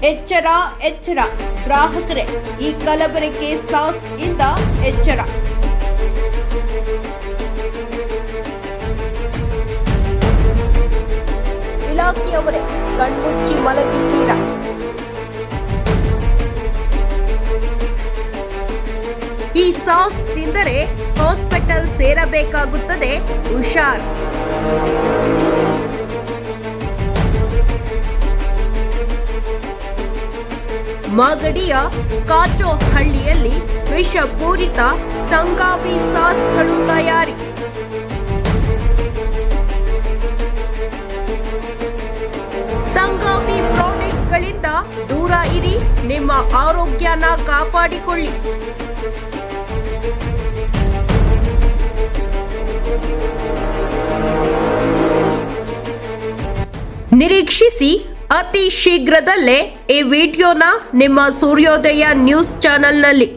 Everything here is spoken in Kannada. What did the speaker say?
ಎಚ್ಚರ ಎಚ್ಚರ ಗ್ರಾಹಕರೇ, ಈ ಕಲಬೆರಕೆ ಸಾಸ್ ಇಂದ ಎಚ್ಚರ. ಇಲಾಖೆಯವರೇ ಕಣ್ಮುಚ್ಚಿ ಮಲಗಿದ್ದೀರಾ? ಈ ಸಾಸ್ ತಿಂದರೆ ಹಾಸ್ಪಿಟಲ್ ಸೇರಬೇಕಾಗುತ್ತದೆ, ಹುಷಾರ್. ಮಾಗಡಿಯ ಕಾಚೋಹಳ್ಳಿಯಲ್ಲಿ ವಿಷಪೂರಿತ ಸಂಗಾವಿ ಸಾಸ್ಗಳು ತಯಾರಿ. ಸಂಗಾವಿ ಪ್ರಾಡಕ್ಟ್ಗಳಿಂದ ದೂರ ಇರಿ, ನಿಮ್ಮ ಆರೋಗ್ಯನ ಕಾಪಾಡಿಕೊಳ್ಳಿ. ನಿರೀಕ್ಷಿಸಿ ಅತಿ ಶೀಘ್ರದಲ್ಲೇ ಈ ವಿಡಿಯೋನ ನಿಮ್ಮ ಸೂರ್ಯೋದಯ ನ್ಯೂಸ್ ಚಾನೆಲ್ನಲ್ಲಿ.